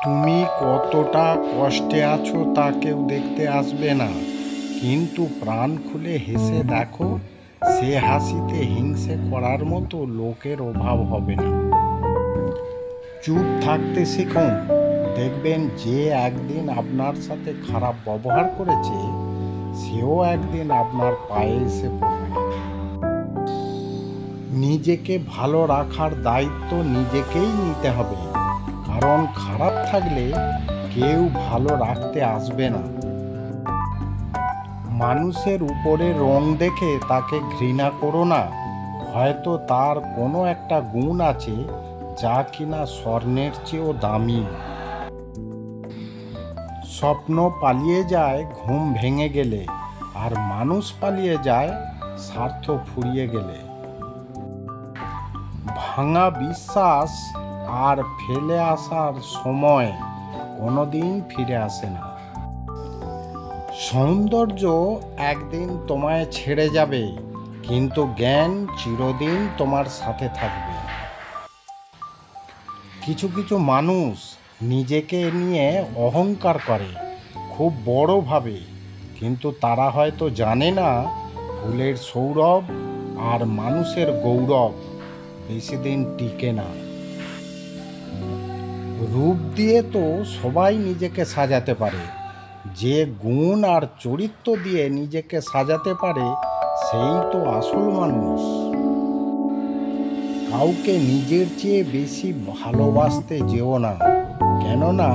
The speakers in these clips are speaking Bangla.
তুমি কতটা কষ্টে আছো তা কেউ দেখতে আসবে না, কিন্তু প্রাণ খুলে হেসে দেখো, সে হাসিতে হিংসে করার মতো লোকের অভাব হবে না। চুপ থাকতে শিখুন, দেখবেন যে একদিন আপনার সাথে খারাপ ব্যবহার করেছে সেও একদিন আপনার পায়ে এসে পড়বে। নিজেকে ভালো রাখার দায়িত্ব নিজেকেই নিতে হবে, কারণ খারাপ থাকলে কেউ ভালো রাখতে আসবে না। মানুষের উপরে রং দেখে তাকে ঘৃণা করো না, হয়তো তার কোনো একটা গুণ আছে যা কিনা স্বর্ণের চেয়েও দামি। স্বপ্ন পালিয়ে যায় ঘুম ভেঙে গেলে, আর মানুষ পালিয়ে যায় স্বার্থ ফুরিয়ে গেলে। ভাঙা বিশ্বাস আর ফেলে আসার সময় কোনোদিন ফিরে আসে না। সৌন্দর্য একদিন তোমায় ছেড়ে যাবে, কিন্তু জ্ঞান চিরদিন তোমার সাথে থাকবে। কিছু কিছু মানুষ নিজেকে নিয়ে অহংকার করে, খুব বড় ভাবে, কিন্তু তারা হয়তো জানে না ফুলের সৌরভ আর মানুষের গৌরব বেশি দিন টিকে না। রূপ দিয়ে তো সবাই নিজেকে সাজাতে পারে, যে গুণ আর চরিত্র দিয়ে নিজেকে সাজাতে পারে সেই তো আসল মানুষ। কাউকে নিজের চেয়ে বেশি ভালোবাসতে যেও না, কেননা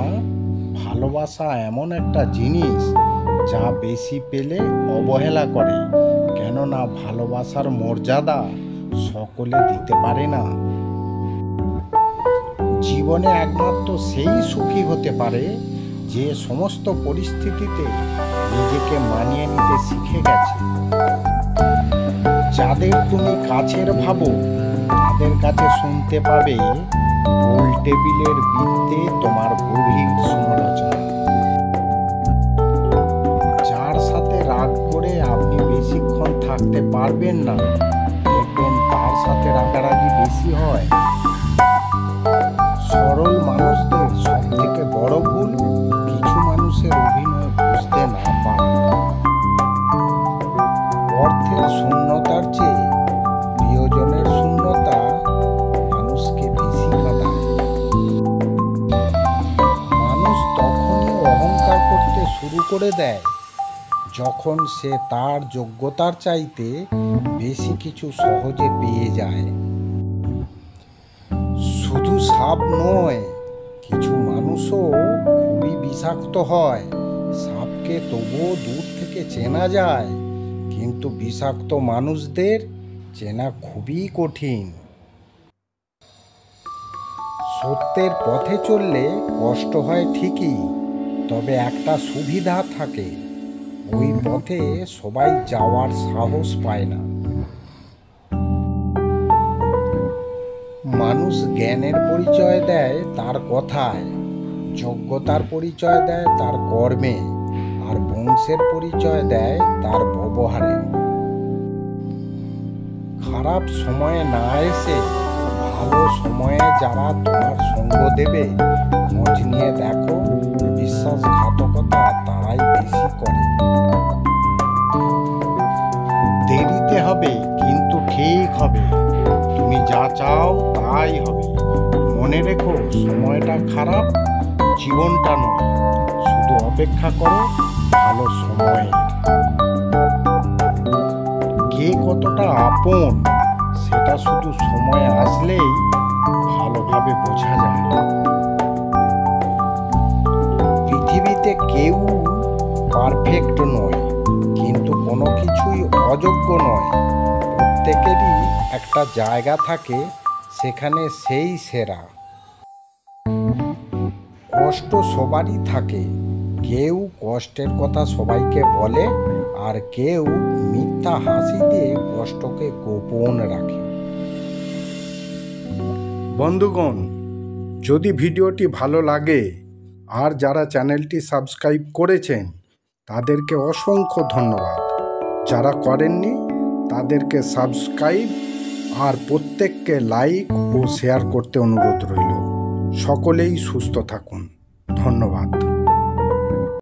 ভালোবাসা এমন একটা জিনিস যা বেশি পেলে অবহেলা করে, কেননা ভালোবাসার মর্যাদা সকলে দিতে পারে না। জীবনে একমাত্র সেই সুখী হতে পারে যে সমস্ত পরিস্থিতিতে নিজেকে মানিয়ে নিতে শিখে গেছে। যাদের তুমি কাছের ভাবো তাদের কাছে শুনতে পাবে গোল টেবিলের বৃত্তে তোমার গভীর সমালোচনা। যার সাথে রাগ করে আপনি বেশিক্ষণ থাকতে পারবেন না, দেখবেন তার সাথে রাগারাগি বেশি হয়। সরল মানুষদের সব থেকে বড় ভুল কিছু মানুষের অভিনয় বুঝতে না পারে। অর্থের শূন্যতার চেয়ে প্রিয়জনের শূন্যতা মানুষকে বেশি কাঁদায়। মানুষ তখনই অহংকার করতে শুরু করে দেয় যখন সে তার যোগ্যতার চাইতে বেশি কিছু সহজে পেয়ে যায়। শুধু সাপ নয়, কিছু মানুষও খুবই বিষাক্ত হয়। সাপকে তবুও দূর থেকে চেনা যায়, কিন্তু বিষাক্ত মানুষদের চেনা খুবই কঠিন। সত্যের পথে চললে কষ্ট হয় ঠিকই, তবে একটা সুবিধা থাকে, ওই পথে সবাই যাওয়ার সাহস পায় না। মানুষ জ্ঞানের পরিচয় দেয় তার কথায়, যোগ্যতার পরিচয় দেয় তার কর্মে, আর বংশের পরিচয় দেয় তার ব্যবহারে। খারাপ সময়ে না এসে ভালো সময়ে যারা তোমার সঙ্গ দেবে খোঁজ নিয়ে দেখো, বিশ্বাসঘাতকতা তারাই বেশি করে। দেরিতে হবে কিন্তু ঠিক হবে, তুমি যা চাও তাই হবে। মনে রেখো, সময়টা খারাপ, জীবনটা নয়। শুধু অপেক্ষা করো ভালো সময়ের। কে কতটা আপন সেটা শুধু সময় আসলেই ভালোভাবে বোঝা যায়। পৃথিবীতে কেউ পারফেক্ট নয়, কিন্তু কোনো কিছুই অযোগ্য নয়। প্রত্যেকেরই একটা জায়গা থাকে, সেখানে সেই সেরা। কষ্ট সবারই থাকে, কেউ কষ্টের কথা সবাইকে বলে, আর কেউ মিথ্যা হাসি দিয়ে কষ্টকে গোপন রাখে। বন্ধুগণ, যদি ভিডিওটি ভালো লাগে আর যারা চ্যানেলটি সাবস্ক্রাইব করেছেন তাদেরকে অসংখ্য ধন্যবাদ। যারা করেননি তাদেরকে সাবস্ক্রাইব আর প্রত্যেককে লাইক ও শেয়ার করতে অনুরোধ রইল। সকলেই সুস্থ থাকুন। ধন্যবাদ।